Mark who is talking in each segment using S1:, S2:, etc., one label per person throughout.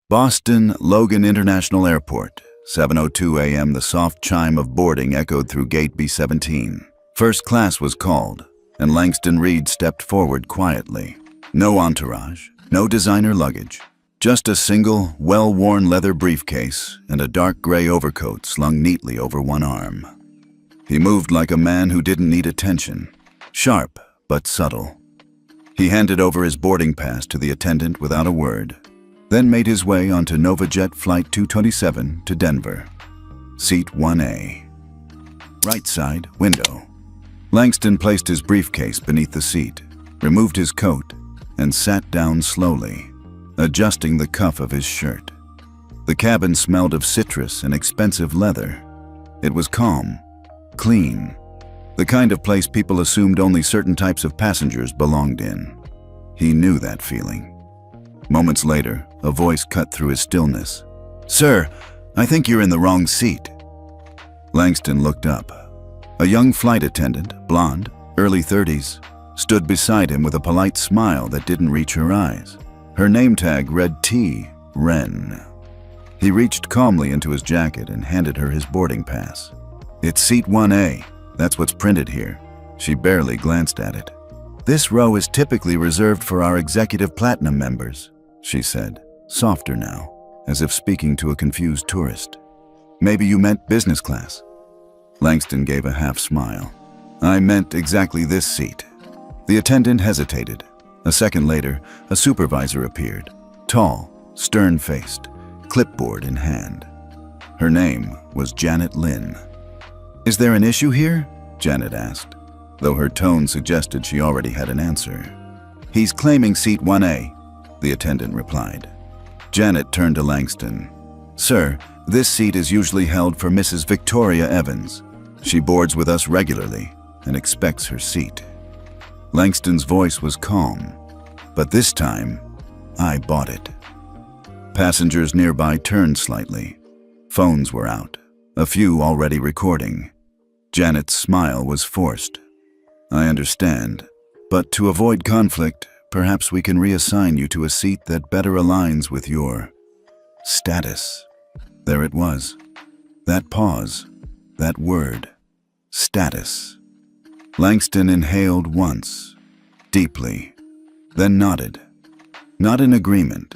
S1: Boston Logan International Airport, 7:02 a.m. The soft chime of boarding echoed through gate B-17. First class was called, and Langston Reed stepped forward quietly. No entourage, no designer luggage, just a single, well-worn leather briefcase and a dark gray overcoat slung neatly over one arm. He moved like a man who didn't need attention, sharp but subtle. He handed over his boarding pass to the attendant without a word, then made his way onto NovaJet Flight 227 to Denver. Seat 1A. Right side, window. Langston placed his briefcase beneath the seat, removed his coat, and sat down slowly, adjusting the cuff of his shirt. The cabin smelled of citrus and expensive leather. It was calm, clean, the kind of place people assumed only certain types of passengers belonged in. He knew that feeling. Moments later, a voice cut through his stillness. "Sir, I think you're in the wrong seat." Langston looked up. A young flight attendant, blonde, early 30s, stood beside him with a polite smile that didn't reach her eyes. Her name tag read T. Wren. He reached calmly into his jacket and handed her his boarding pass. "It's seat 1A. That's what's printed here." She barely glanced at it. "This row is typically reserved for our executive platinum members," she said, softer now, as if speaking to a confused tourist. "Maybe you meant business class." Langston gave a half smile. "I meant exactly this seat." The attendant hesitated. A second later, a supervisor appeared, tall, stern-faced, clipboard in hand. Her name was Janet Lynn. "Is there an issue here?" Janet asked, though her tone suggested she already had an answer. "He's claiming seat 1A, the attendant replied. Janet turned to Langston. "Sir, this seat is usually held for Mrs. Victoria Evans. She boards with us regularly and expects her seat." Langston's voice was calm, but this time, I bought it. Passengers nearby turned slightly. Phones were out, a few already recording. Janet's smile was forced. "I understand, but to avoid conflict, perhaps we can reassign you to a seat that better aligns with your status." There it was. That pause, that word, status. Langston inhaled once, deeply, then nodded. Not in agreement,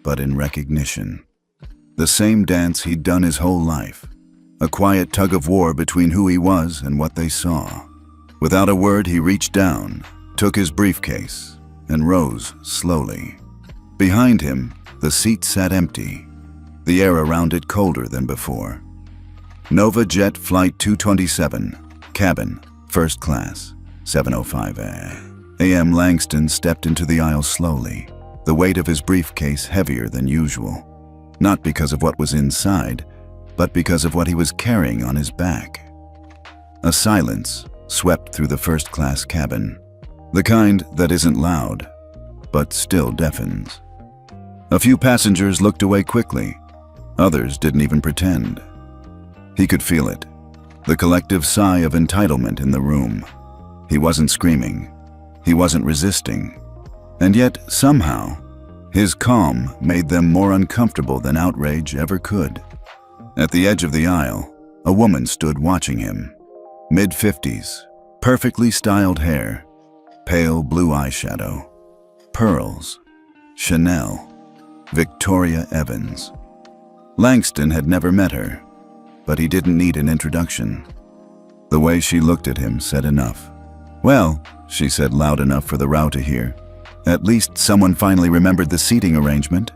S1: but in recognition. The same dance he'd done his whole life. A quiet tug of war between who he was and what they saw. Without a word, he reached down, took his briefcase, and rose slowly. Behind him, the seat sat empty, the air around it colder than before. NovaJet Flight 227, cabin, first class, 7:05 a.m. Langston stepped into the aisle slowly, the weight of his briefcase heavier than usual. Not because of what was inside, but because of what he was carrying on his back. A silence swept through the first-class cabin, the kind that isn't loud, but still deafens. A few passengers looked away quickly. Others didn't even pretend. He could feel it, the collective sigh of entitlement in the room. He wasn't screaming. He wasn't resisting. And yet, somehow, his calm made them more uncomfortable than outrage ever could. At the edge of the aisle, a woman stood watching him. Mid-50s, perfectly styled hair, pale blue eyeshadow, pearls, Chanel, Victoria Evans. Langston had never met her, but he didn't need an introduction. The way she looked at him said enough. "Well," she said loud enough for the row to hear, "at least someone finally remembered the seating arrangement."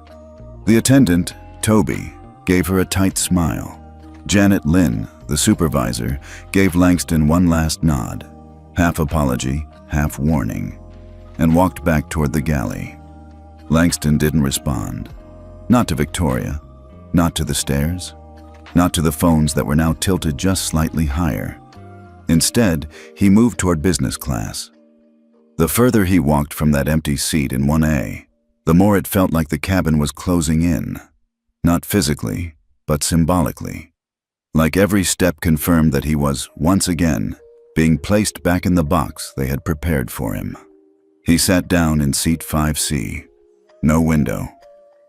S1: The attendant, Toby, gave her a tight smile. Janet Lynn, the supervisor, gave Langston one last nod, half apology, half warning, and walked back toward the galley. Langston didn't respond. Not to Victoria, not to the stairs, not to the phones that were now tilted just slightly higher. Instead, he moved toward business class. The further he walked from that empty seat in 1A, the more it felt like the cabin was closing in. Not physically, but symbolically. Like every step confirmed that he was, once again, being placed back in the box they had prepared for him. He sat down in seat 5C. No window,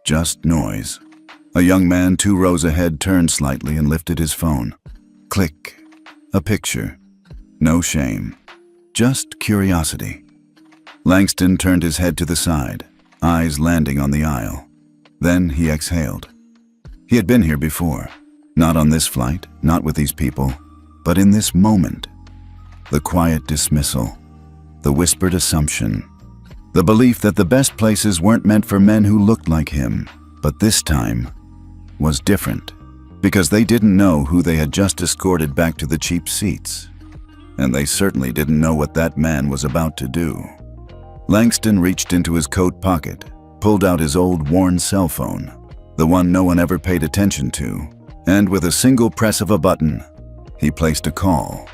S1: Just noise. A young man 2 rows ahead turned slightly and lifted his phone. Click. A picture. No shame. Just curiosity. Langston turned his head to the side, eyes landing on the aisle. Then he exhaled. He had been here before. Not on this flight, not with these people, but in this moment. The quiet dismissal. The whispered assumption. The belief that the best places weren't meant for men who looked like him, but this time was different, because they didn't know who they had just escorted back to the cheap seats. And they certainly didn't know what that man was about to do. Langston reached into his coat pocket, pulled out his old worn cell phone, the one no one ever paid attention to, and with a single press of a button, he placed a call.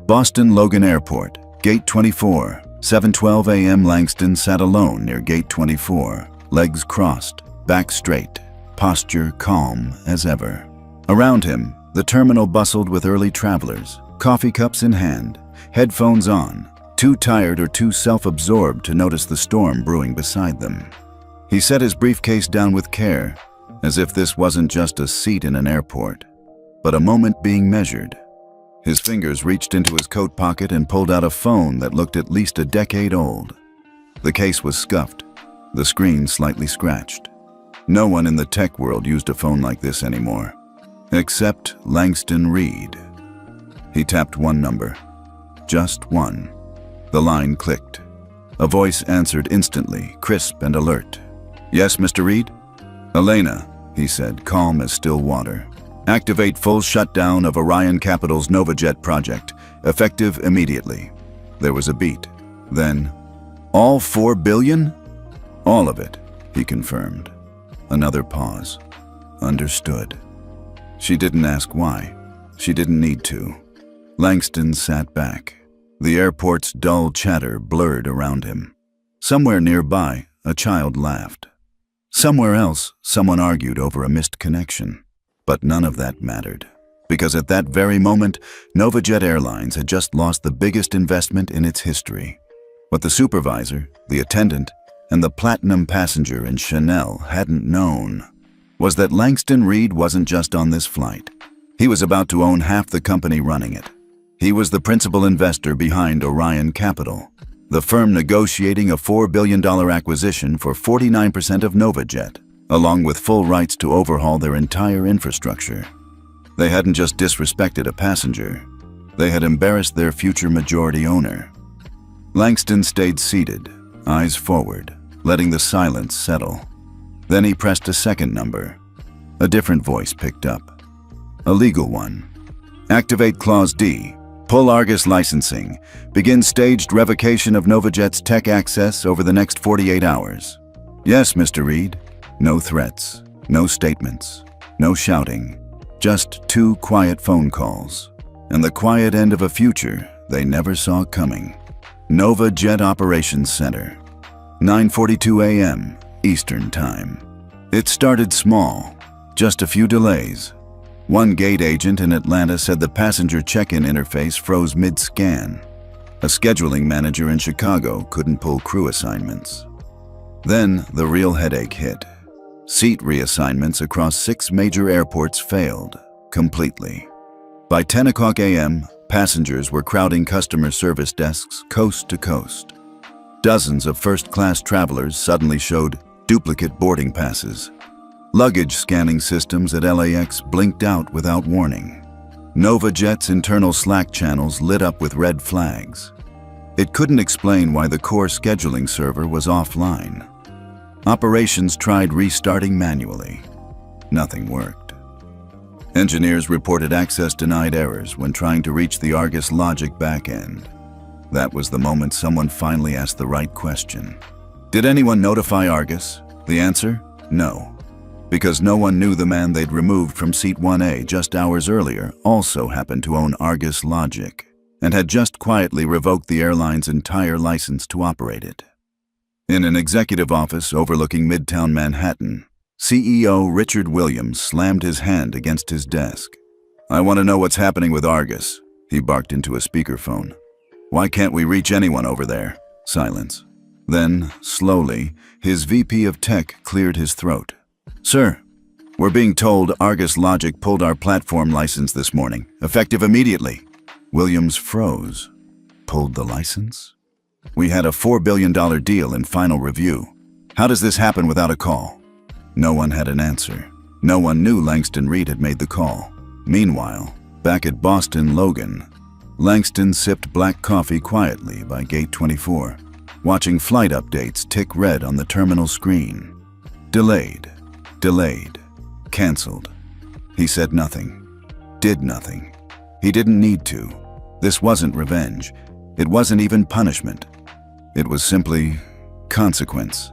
S1: Boston Logan Airport, Gate 24, 7:12 a.m. Langston sat alone near Gate 24, legs crossed, back straight, posture calm as ever. Around him, the terminal bustled with early travelers, coffee cups in hand, headphones on, too tired or too self-absorbed to notice the storm brewing beside them. He set his briefcase down with care, as if this wasn't just a seat in an airport, but a moment being measured. His fingers reached into his coat pocket and pulled out a phone that looked at least a decade old. The case was scuffed, the screen slightly scratched. No one in the tech world used a phone like this anymore, except Langston Reed. He tapped one number, just one. The line clicked. A voice answered instantly, crisp and alert. "Yes, Mr. Reed?" "Elena," he said, calm as still water. "Activate full shutdown of Orion Capital's Novajet project, effective immediately." There was a beat. Then, "All 4 billion?" "All of it," he confirmed. Another pause. Understood. She didn't ask why. She didn't need to. Langston sat back. The airport's dull chatter blurred around him. Somewhere nearby, a child laughed. Somewhere else, someone argued over a missed connection. But none of that mattered, because at that very moment, Novajet Airlines had just lost the biggest investment in its history. What the supervisor, the attendant, and the platinum passenger in Chanel hadn't known was that Langston Reed wasn't just on this flight. He was about to own half the company running it. He was the principal investor behind Orion Capital, the firm negotiating a $4 billion acquisition for 49% of Novajet, along with full rights to overhaul their entire infrastructure. They hadn't just disrespected a passenger, they had embarrassed their future majority owner. Langston stayed seated, eyes forward, letting the silence settle. Then he pressed a second number. A different voice picked up. A legal one. "Activate Clause D. Pull Argus licensing. Begin staged revocation of Novajet's tech access over the next 48 hours. "Yes, Mr. Reed." No threats, no statements, no shouting. Just 2 quiet phone calls. And the quiet end of a future they never saw coming. Novajet Operations Center. 9:42 a.m. Eastern Time. It started small, just a few delays. One gate agent in Atlanta said the passenger check-in interface froze mid-scan. A scheduling manager in Chicago couldn't pull crew assignments. Then the real headache hit. Seat reassignments across 6 major airports failed, completely. By 10 o'clock a.m., passengers were crowding customer service desks coast to coast. Dozens of first-class travelers suddenly showed duplicate boarding passes. Luggage scanning systems at LAX blinked out without warning. Novajet's internal Slack channels lit up with red flags. It couldn't explain why the core scheduling server was offline. Operations tried restarting manually. Nothing worked. Engineers reported access denied errors when trying to reach the Argus logic backend. That was the moment someone finally asked the right question. Did anyone notify Argus? The answer? No. Because no one knew the man they'd removed from seat 1A just hours earlier also happened to own Argus logic and had just quietly revoked the airline's entire license to operate it. In an executive office overlooking Midtown Manhattan, CEO Richard Williams slammed his hand against his desk. "I want to know what's happening with Argus," he barked into a speakerphone. "Why can't we reach anyone over there?" Silence. Then, slowly, his VP of Tech cleared his throat. Sir, we're being told Argus Logic pulled our platform license this morning, effective immediately. Williams froze. Pulled the license? We had a $4 billion deal in final review. How does this happen without a call? No one had an answer. No one knew Langston Reed had made the call. Meanwhile, back at Boston Logan, Langston sipped black coffee quietly by Gate 24, watching flight updates tick red on the terminal screen. Delayed, canceled. He said nothing, did nothing. He didn't need to. This wasn't revenge. It wasn't even punishment. It was simply consequence.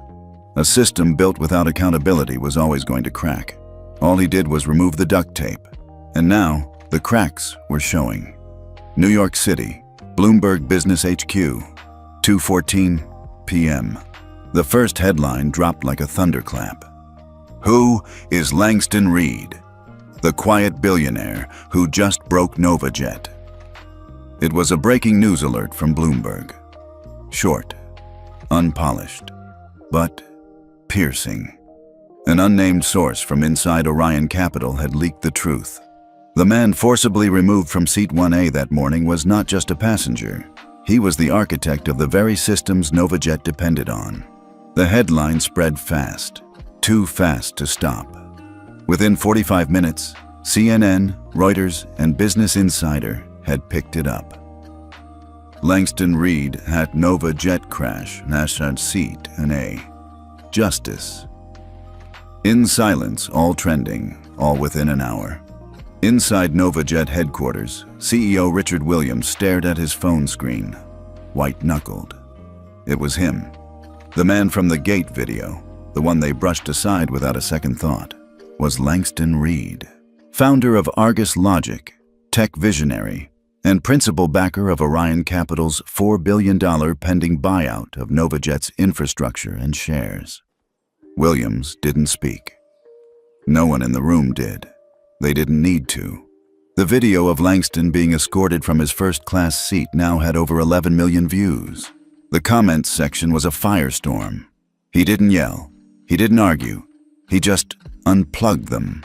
S1: A system built without accountability was always going to crack. All he did was remove the duct tape. And now, the cracks were showing. New York City, Bloomberg Business HQ, 2:14 p.m. The first headline dropped like a thunderclap. Who is Langston Reed, the quiet billionaire who just broke NovaJet? It was a breaking news alert from Bloomberg. Short, unpolished, but piercing. An unnamed source from inside Orion Capital had leaked the truth. The man forcibly removed from Seat 1A that morning was not just a passenger. He was the architect of the very systems NovaJet depended on. The headline spread fast, too fast to stop. Within 45 minutes, CNN, Reuters, and Business Insider had picked it up. Langston Reed had NovaJet crash, Nashad Seat 1A. Justice. In silence, all trending, all within an hour. Inside NovaJet headquarters, CEO Richard Williams stared at his phone screen, white-knuckled. It was him, the man from the Gate video, the one they brushed aside without a second thought, was Langston Reed, founder of Argus Logic, tech visionary, and principal backer of Orion Capital's $4 billion pending buyout of NovaJet's infrastructure and shares. Williams didn't speak. No one in the room did. They didn't need to. The video of Langston being escorted from his first-class seat now had over 11 million views. The comments section was a firestorm. He didn't yell. He didn't argue. He just unplugged them.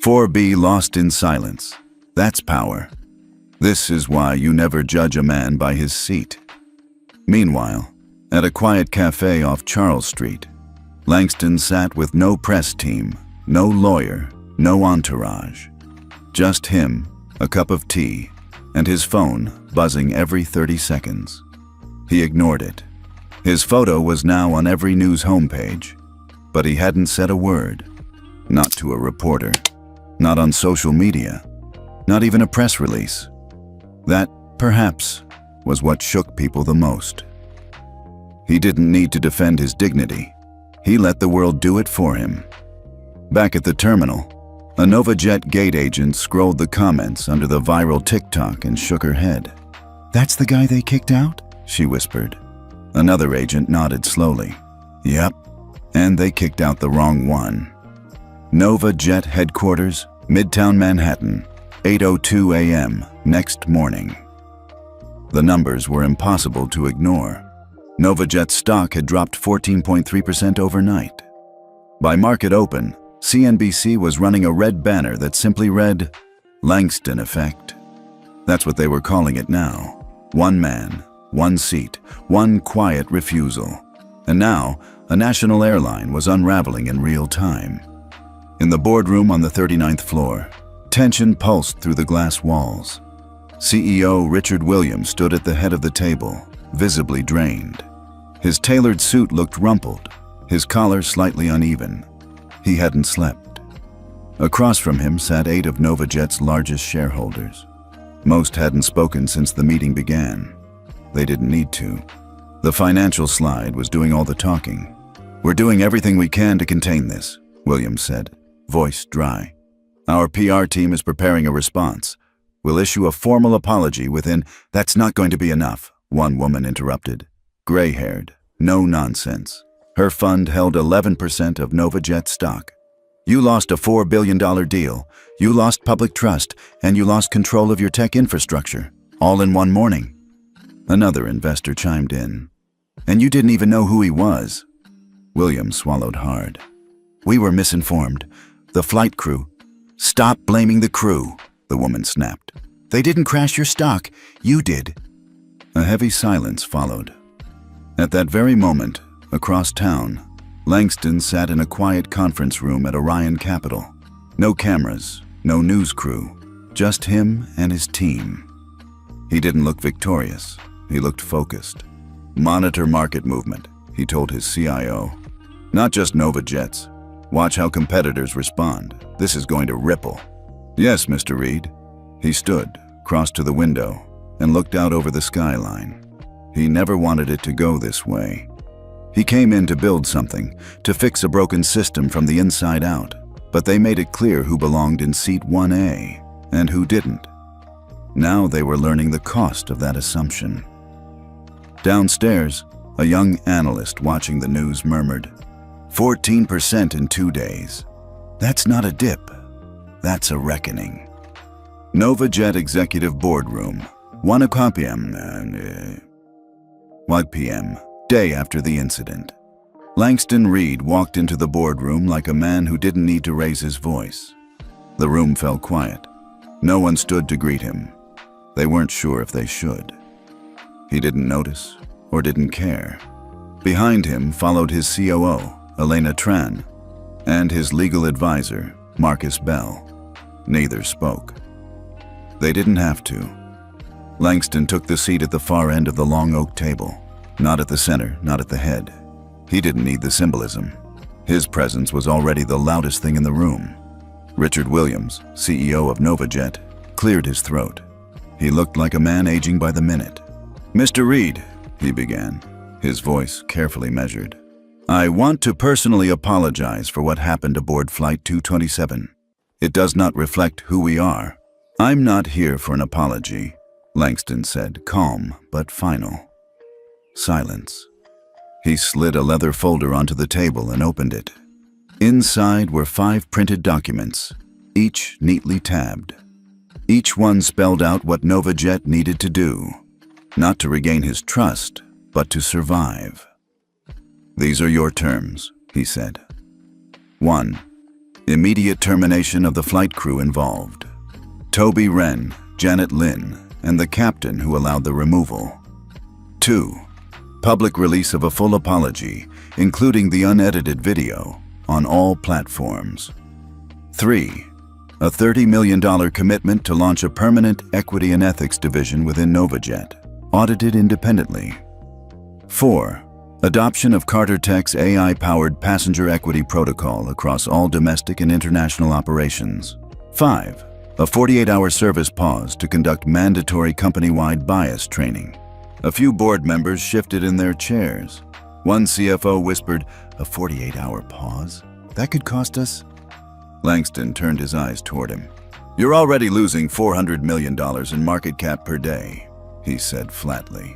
S1: 4B lost in silence. That's power. This is why you never judge a man by his seat. Meanwhile, at a quiet cafe off Charles Street, Langston sat with no press team, no lawyer, no entourage. Just him, a cup of tea, and his phone buzzing every 30 seconds. He ignored it. His photo was now on every news homepage, but he hadn't said a word. Not to a reporter, not on social media, not even a press release. That, perhaps, was what shook people the most. He didn't need to defend his dignity. He let the world do it for him. Back at the terminal, a NovaJet gate agent scrolled the comments under the viral TikTok and shook her head. "That's the guy they kicked out?" she whispered. Another agent nodded slowly. "Yep, and they kicked out the wrong one." NovaJet headquarters, Midtown Manhattan, 8:02 a.m. next morning. The numbers were impossible to ignore. NovaJet stock had dropped 14.3% overnight. By market open, CNBC was running a red banner that simply read, "Langston Effect." That's what they were calling it now. One man, one seat, one quiet refusal. And now, a national airline was unraveling in real time. In the boardroom on the 39th floor, tension pulsed through the glass walls. CEO Richard Williams stood at the head of the table, visibly drained. His tailored suit looked rumpled, his collar slightly uneven. He hadn't slept. Across from him sat 8 of NovaJet's largest shareholders. Most hadn't spoken since the meeting began. They didn't need to. The financial slide was doing all the talking. "We're doing everything we can to contain this," Williams said, voice dry. "Our PR team is preparing a response. We'll issue a formal apology within—" "That's not going to be enough," one woman interrupted. Gray-haired, no nonsense. Her fund held 11% of NovaJet stock. "You lost a $4 billion deal, you lost public trust, and you lost control of your tech infrastructure, all in one morning." Another investor chimed in. "And you didn't even know who he was." Williams swallowed hard. We were misinformed. The flight crew. Stop blaming the crew, the woman snapped. They didn't crash your stock. You did. A heavy silence followed. At that very moment, across town, Langston sat in a quiet conference room at Orion Capital. No cameras, no news crew, just him and his team. He didn't look victorious. He looked focused. Monitor market movement, he told his CIO. Not just Nova Jets. Watch how competitors respond. This is going to ripple. Yes, Mr. Reed. He stood, crossed to the window, and looked out over the skyline. He never wanted it to go this way. He came in to build something, to fix a broken system from the inside out, but they made it clear who belonged in seat 1A and who didn't. Now they were learning the cost of that assumption. Downstairs, a young analyst watching the news murmured, 14% in 2 days. That's not a dip. That's a reckoning. NovaJet Executive Boardroom, 1 p.m., day after the incident. Langston Reed walked into the boardroom like a man who didn't need to raise his voice. The room fell quiet. No one stood to greet him. They weren't sure if they should. He didn't notice or didn't care. Behind him followed his COO, Elena Tran, and his legal advisor, Marcus Bell. Neither spoke. They didn't have to. Langston took the seat at the far end of the long oak table. Not at the center, not at the head. He didn't need the symbolism. His presence was already the loudest thing in the room. Richard Williams, CEO of NovaJet, cleared his throat. He looked like a man aging by the minute. Mr. Reed, he began, his voice carefully measured. I want to personally apologize for what happened aboard Flight 227. It does not reflect who we are. I'm not here for an apology, Langston said, calm but final. Silence. He slid a leather folder onto the table and opened it. Inside were 5 printed documents, each neatly tabbed. Each one spelled out what NovaJet needed to do, not to regain his trust, but to survive. These are your terms, he said. 1. Immediate termination of the flight crew involved. Toby Wren, Janet Lynn, and the captain who allowed the removal. 2. Public release of a full apology, including the unedited video, on all platforms. 3. A $30 million commitment to launch a permanent equity and ethics division within NovaJet, audited independently. 4. Adoption of Carter Tech's AI-powered passenger equity protocol across all domestic and international operations. 5. A 48-hour service pause to conduct mandatory company-wide bias training. A few board members shifted in their chairs. One CFO whispered, a 48-hour pause? That could cost us? Langston turned his eyes toward him. You're already losing $400 million in market cap per day, he said flatly.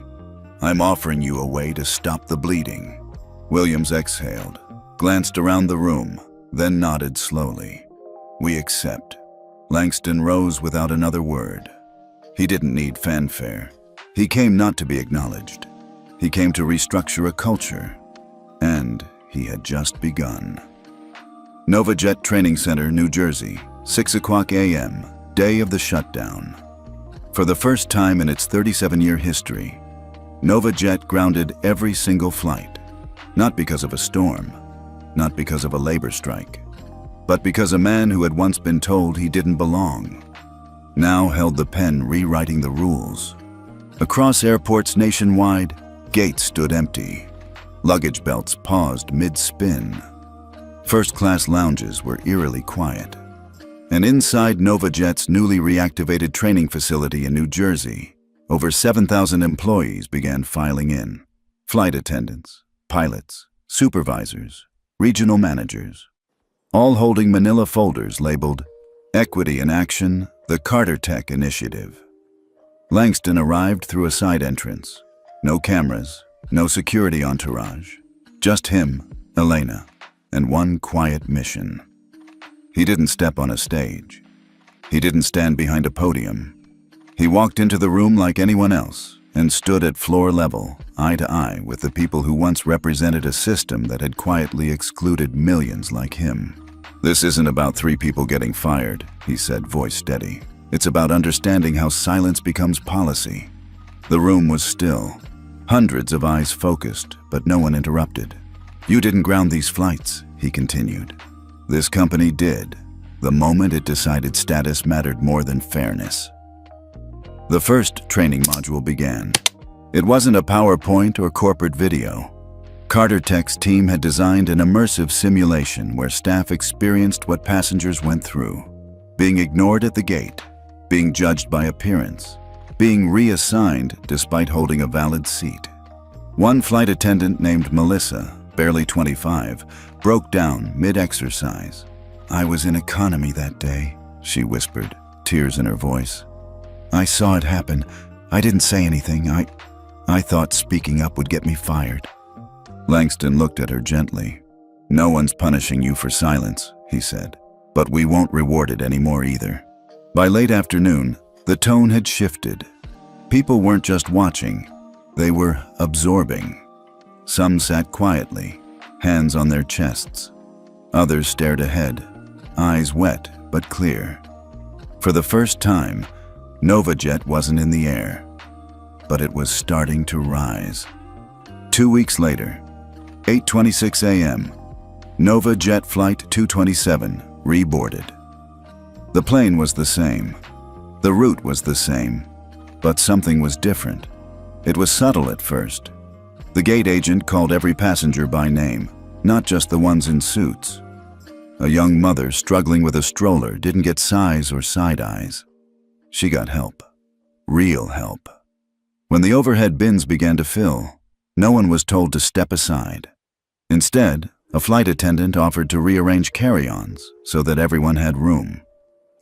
S1: I'm offering you a way to stop the bleeding. Williams exhaled, glanced around the room, then nodded slowly. We accept. Langston rose without another word. He didn't need fanfare. He came not to be acknowledged. He came to restructure a culture. And he had just begun. NovaJet Training Center, New Jersey, 6:00 a.m., day of the shutdown. For the first time in its 37-year history, NovaJet grounded every single flight, not because of a storm, not because of a labor strike, but because a man who had once been told he didn't belong now held the pen rewriting the rules. Across airports nationwide, gates stood empty. Luggage belts paused mid-spin. First-class lounges were eerily quiet. And inside NovaJet's newly reactivated training facility in New Jersey, over 7,000 employees began filing in. Flight attendants, pilots, supervisors, regional managers, all holding manila folders labeled Equity in Action, the Carter Tech Initiative. Langston arrived through a side entrance. No cameras, no security entourage, just him, Elena, and one quiet mission. He didn't step on a stage. He didn't stand behind a podium. He walked into the room like anyone else, and stood at floor level, eye to eye with the people who once represented a system that had quietly excluded millions like him. "This isn't about 3 people getting fired," he said, voice steady. "It's about understanding how silence becomes policy." The room was still. Hundreds of eyes focused, but no one interrupted. "You didn't ground these flights," he continued. "This company did, the moment it decided status mattered more than fairness." The first training module began. It wasn't a PowerPoint or corporate video. Carter Tech's team had designed an immersive simulation where staff experienced what passengers went through: being ignored at the gate, being judged by appearance, being reassigned despite holding a valid seat. One flight attendant named Melissa, barely 25, broke down mid-exercise. "I was in economy that day," she whispered, tears in her voice. "I saw it happen. I didn't say anything. I thought speaking up would get me fired." Langston looked at her gently. "No one's punishing you for silence," he said, "but we won't reward it anymore either." By late afternoon, the tone had shifted. People weren't just watching, they were absorbing. Some sat quietly, hands on their chests. Others stared ahead, eyes wet but clear. For the first time, NovaJet wasn't in the air, but it was starting to rise. 2 weeks later, 8:26 a.m., NovaJet Flight 227 reboarded. The plane was the same. The route was the same, but something was different. It was subtle at first. The gate agent called every passenger by name, not just the ones in suits. A young mother struggling with a stroller didn't get sighs or side eyes. She got help. Real help. When the overhead bins began to fill, no one was told to step aside. Instead, a flight attendant offered to rearrange carry-ons so that everyone had room.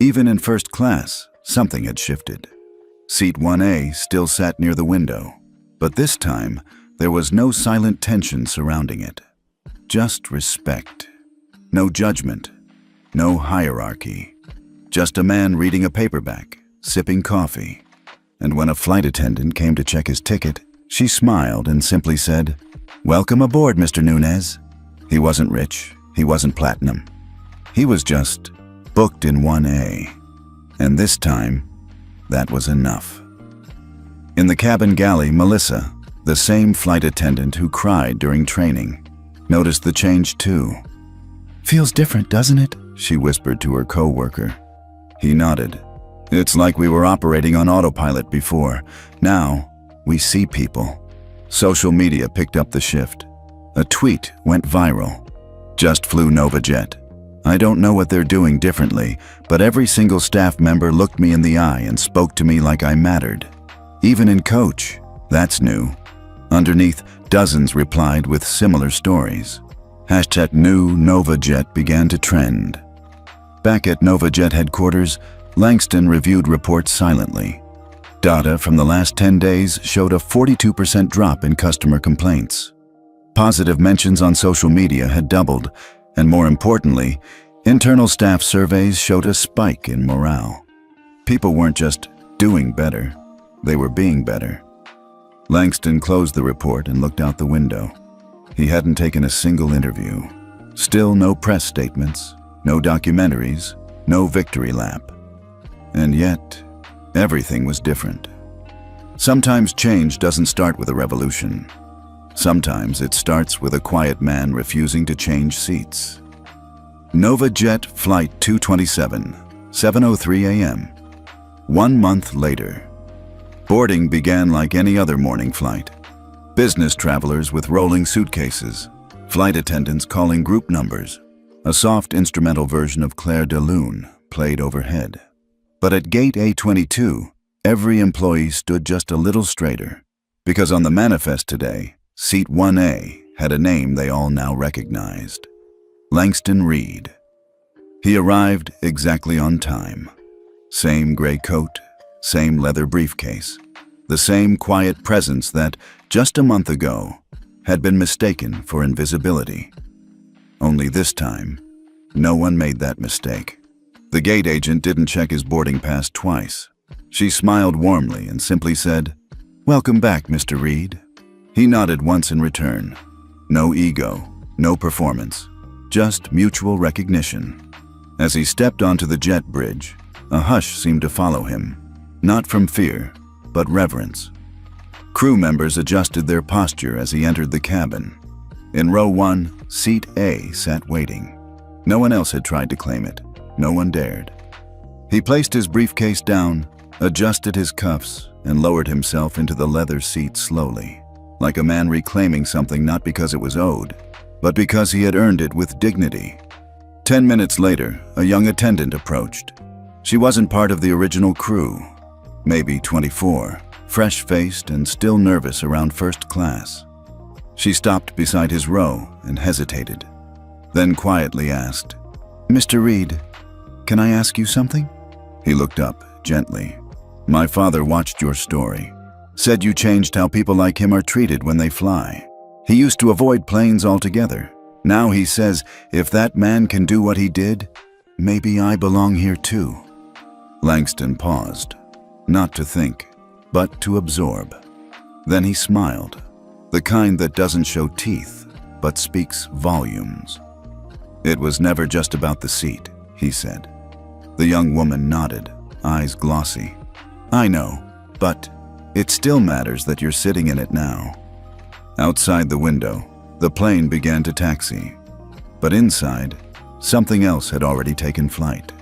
S1: Even in first class, something had shifted. Seat 1A still sat near the window, but this time there was no silent tension surrounding it. Just respect. No judgment. No hierarchy. Just a man reading a paperback, sipping coffee. And when a flight attendant came to check his ticket, she smiled and simply said, "Welcome aboard, Mr. Nunez." He wasn't rich. He wasn't platinum. He was just booked in 1A. And this time, that was enough. In the cabin galley, Melissa, the same flight attendant who cried during training, noticed the change too. "Feels different, doesn't it?" she whispered to her co-worker. He nodded. "It's like we were operating on autopilot before. Now, we see people." Social media picked up the shift. A tweet went viral. "Just flew NovaJet. I don't know what they're doing differently, but every single staff member looked me in the eye and spoke to me like I mattered. Even in coach, that's new." Underneath, dozens replied with similar stories. #new NovaJet began to trend. Back at NovaJet headquarters, Langston reviewed reports silently. Data from the last 10 days showed a 42% drop in customer complaints. Positive mentions on social media had doubled, and more importantly, internal staff surveys showed a spike in morale. People weren't just doing better, they were being better. Langston closed the report and looked out the window. He hadn't taken a single interview. Still no press statements, no documentaries, no victory lap. And yet, everything was different. Sometimes change doesn't start with a revolution. Sometimes it starts with a quiet man refusing to change seats. NovaJet Flight 227, 7:03 a.m. 1 month later. Boarding began like any other morning flight. Business travelers with rolling suitcases, flight attendants calling group numbers. A soft instrumental version of Claire de Lune played overhead. But at gate A22, every employee stood just a little straighter, because on the manifest today, seat 1A had a name they all now recognized: Langston Reed. He arrived exactly on time. Same gray coat, same leather briefcase, the same quiet presence that, just a month ago, had been mistaken for invisibility. Only this time, no one made that mistake. The gate agent didn't check his boarding pass twice. She smiled warmly and simply said, "Welcome back, Mr. Reed." He nodded once in return. No ego, no performance, just mutual recognition. As he stepped onto the jet bridge, a hush seemed to follow him, not from fear, but reverence. Crew members adjusted their posture as he entered the cabin. In row 1, seat A sat waiting. No one else had tried to claim it. No one dared. He placed his briefcase down, adjusted his cuffs, and lowered himself into the leather seat slowly, like a man reclaiming something not because it was owed, but because he had earned it with dignity. 10 minutes later, a young attendant approached. She wasn't part of the original crew, maybe 24, fresh-faced and still nervous around first class. She stopped beside his row and hesitated, then quietly asked, "Mr. Reed, can I ask you something?" He looked up gently. "My father watched your story. Said you changed how people like him are treated when they fly. He used to avoid planes altogether. Now he says, if that man can do what he did, maybe I belong here too." Langston paused, not to think, but to absorb. Then he smiled, the kind that doesn't show teeth, but speaks volumes. "It was never just about the seat," he said. The young woman nodded, eyes glossy. "I know, but it still matters that you're sitting in it now." Outside the window, the plane began to taxi. But inside, something else had already taken flight.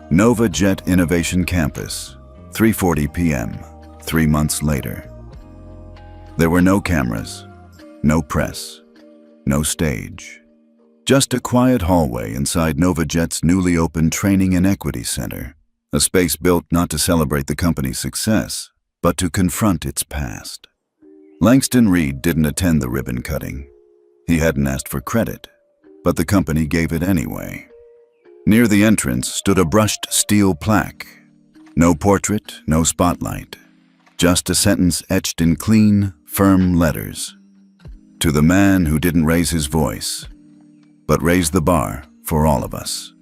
S1: Nova Jet Innovation Campus, 3:40 p.m., 3 months later. There were no cameras, no press, no stage. Just a quiet hallway inside NovaJet's newly opened Training and Equity Center, a space built not to celebrate the company's success, but to confront its past. Langston Reed didn't attend the ribbon cutting. He hadn't asked for credit, but the company gave it anyway. Near the entrance stood a brushed steel plaque. No portrait, no spotlight, just a sentence etched in clean, firm letters. "To the man who didn't raise his voice, but raised the bar for all of us."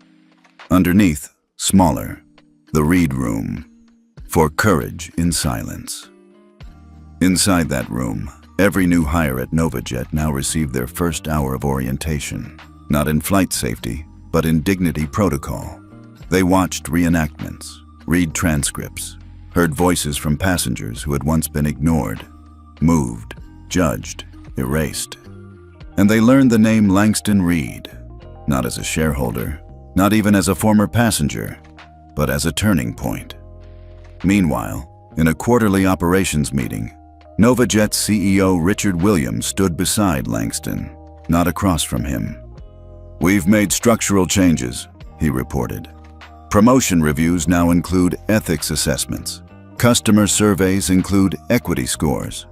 S1: Underneath, smaller, "The Reed Room, for courage in silence." Inside that room, every new hire at NovaJet now received their first hour of orientation, not in flight safety, but in dignity protocol. They watched reenactments, read transcripts, heard voices from passengers who had once been ignored, moved, judged, erased. And they learned the name Langston Reed, not as a shareholder, not even as a former passenger, but as a turning point. Meanwhile, in a quarterly operations meeting, NovaJet's CEO Richard Williams stood beside Langston, not across from him. "We've made structural changes," he reported. "Promotion reviews now include ethics assessments. Customer surveys include equity scores.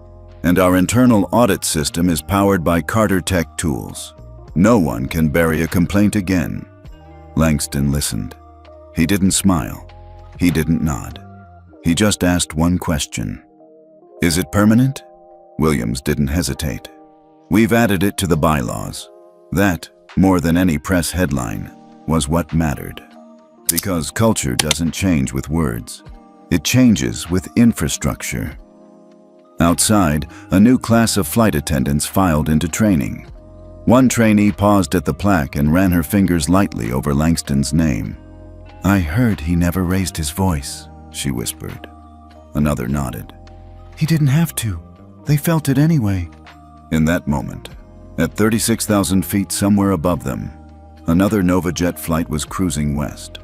S1: And our internal audit system is powered by Carter Tech tools. No one can bury a complaint again." Langston listened. He didn't smile. He didn't nod. He just asked one question. "Is it permanent?" Williams didn't hesitate. "We've added it to the bylaws." That, more than any press headline, was what mattered. Because culture doesn't change with words. It changes with infrastructure. Outside, a new class of flight attendants filed into training. One trainee paused at the plaque and ran her fingers lightly over Langston's name. "I heard he never raised his voice," she whispered. Another nodded. "He didn't have to. They felt it anyway." In that moment, at 36,000 feet somewhere above them, another NovaJet flight was cruising west.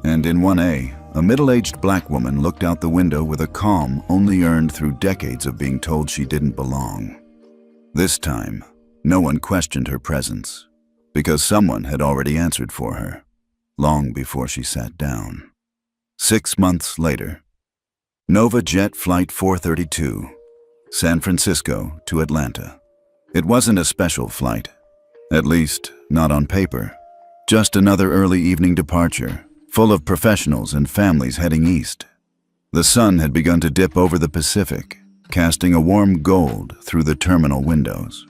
S1: And in 1A, a middle-aged black woman looked out the window with a calm only earned through decades of being told she didn't belong. This time, no one questioned her presence, because someone had already answered for her, long before she sat down. 6 months later, NovaJet Flight 432, San Francisco to Atlanta. It wasn't a special flight, at least not on paper, just another early evening departure, full of professionals and families heading east. The sun had begun to dip over the Pacific, casting a warm gold through the terminal windows.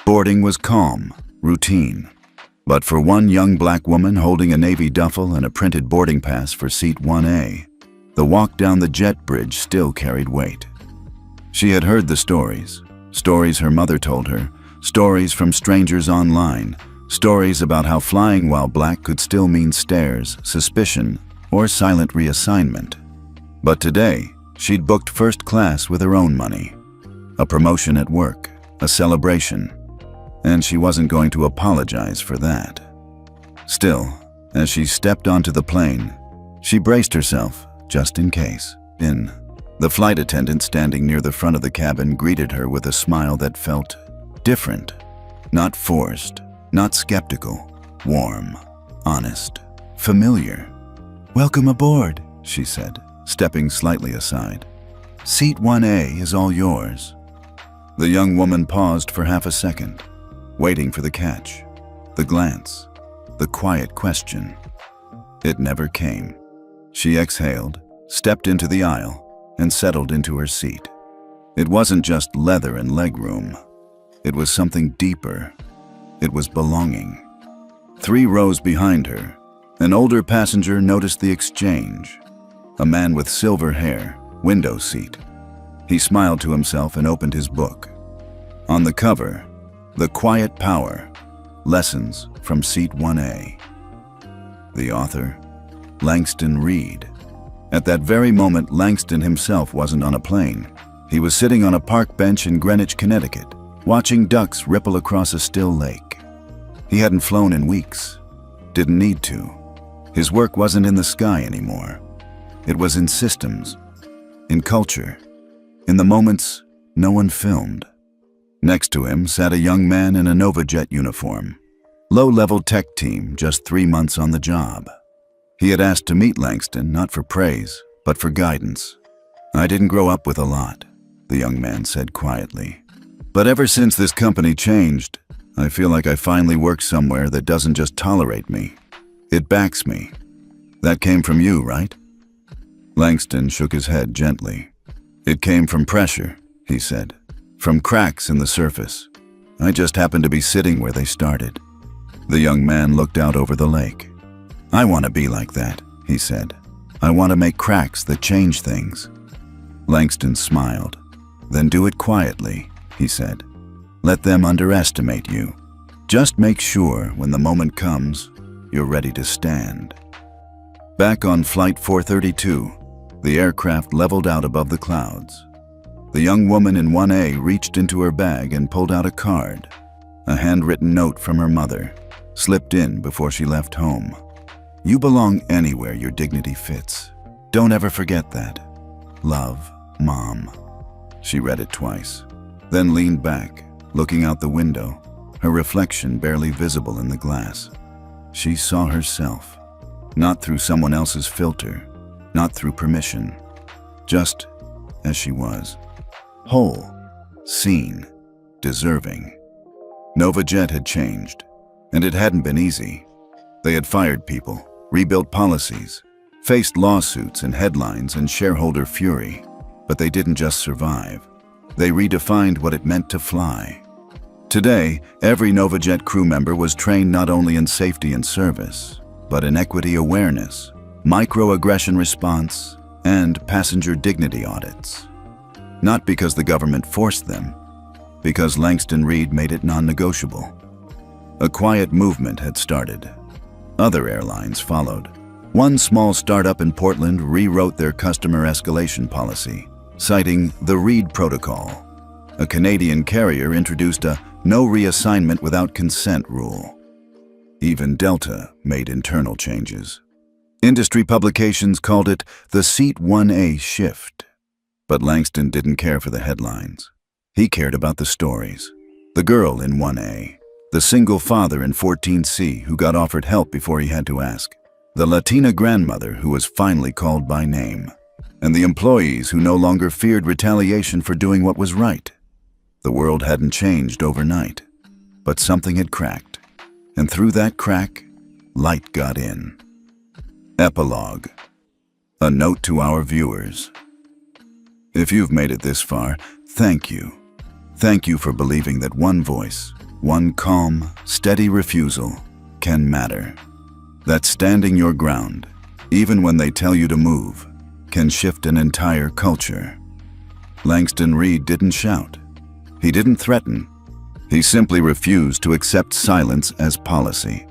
S1: Boarding was calm, routine. But for one young black woman holding a Navy duffel and a printed boarding pass for seat 1A, the walk down the jet bridge still carried weight. She had heard the stories her mother told her, stories from strangers online, stories about how flying while black could still mean stares, suspicion, or silent reassignment. But today, she'd booked first class with her own money. A promotion at work, a celebration, and she wasn't going to apologize for that. Still, as she stepped onto the plane, she braced herself, just in case. The flight attendant standing near the front of the cabin greeted her with a smile that felt different. Not forced, not skeptical, warm, honest, familiar. "Welcome aboard," she said, stepping slightly aside. "Seat 1A is all yours." The young woman paused for half a second, waiting for the catch, the glance, the quiet question. It never came. She exhaled, stepped into the aisle, and settled into her seat. It wasn't just leather and legroom. It was something deeper. It was belonging. 3 rows behind her, an older passenger noticed the exchange. A man with silver hair, window seat. He smiled to himself and opened his book. On the cover, "The Quiet Power, Lessons from Seat 1A." The author, Langston Reed. At that very moment, Langston himself wasn't on a plane. He was sitting on a park bench in Greenwich, Connecticut, watching ducks ripple across a still lake. He hadn't flown in weeks. Didn't need to. His work wasn't in the sky anymore. It was in systems, in culture, in the moments no one filmed. Next to him sat a young man in a NovaJet uniform. Low-level tech team, just 3 months on the job. He had asked to meet Langston, not for praise, but for guidance. "I didn't grow up with a lot," the young man said quietly. "But ever since this company changed, I feel like I finally work somewhere that doesn't just tolerate me. It backs me. That came from you, right?" Langston shook his head gently. "It came from pressure," he said. "From cracks in the surface. I just happened to be sitting where they started." The young man looked out over the lake. "I want to be like that," he said. "I want to make cracks that change things." Langston smiled. "Then do it quietly," he said. "Let them underestimate you. Just make sure when the moment comes, you're ready to stand." Back on Flight 432, the aircraft leveled out above the clouds. The young woman in 1A reached into her bag and pulled out a card, a handwritten note from her mother, slipped in before she left home. "You belong anywhere your dignity fits. Don't ever forget that. Love, Mom." She read it twice, then leaned back, looking out the window, her reflection barely visible in the glass. She saw herself, not through someone else's filter, not through permission, just as she was. Whole, seen, deserving. NovaJet had changed, and it hadn't been easy. They had fired people, rebuilt policies, faced lawsuits and headlines and shareholder fury, but they didn't just survive. They redefined what it meant to fly. Today, every NovaJet crew member was trained not only in safety and service, but in equity awareness, microaggression response, and passenger dignity audits. Not because the government forced them, because Langston Reed made it non-negotiable. A quiet movement had started. Other airlines followed. One small startup in Portland rewrote their customer escalation policy, citing the Reed Protocol. A Canadian carrier introduced a no reassignment without consent rule. Even Delta made internal changes. Industry publications called it the Seat 1A shift. But Langston didn't care for the headlines. He cared about the stories. The girl in 1A, the single father in 14C who got offered help before he had to ask, the Latina grandmother who was finally called by name, and the employees who no longer feared retaliation for doing what was right. The world hadn't changed overnight, but something had cracked, and through that crack, light got in. Epilogue. A note to our viewers. If you've made it this far, thank you. Thank you for believing that one voice, one calm, steady refusal, can matter. That standing your ground, even when they tell you to move, can shift an entire culture. Langston Reed didn't shout. He didn't threaten. He simply refused to accept silence as policy.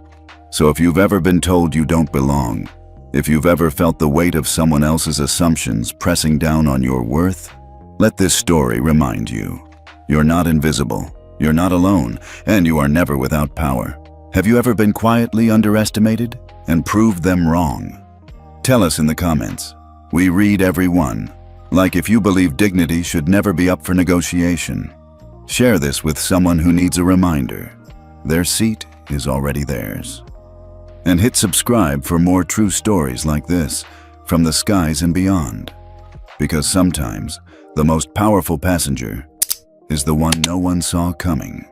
S1: So if you've ever been told you don't belong, if you've ever felt the weight of someone else's assumptions pressing down on your worth, let this story remind you. You're not invisible, you're not alone, and you are never without power. Have you ever been quietly underestimated and proved them wrong? Tell us in the comments. We read every one. Like if you believe dignity should never be up for negotiation. Share this with someone who needs a reminder. Their seat is already theirs. And hit subscribe for more true stories like this from the skies and beyond. Because sometimes the most powerful passenger is the one no one saw coming.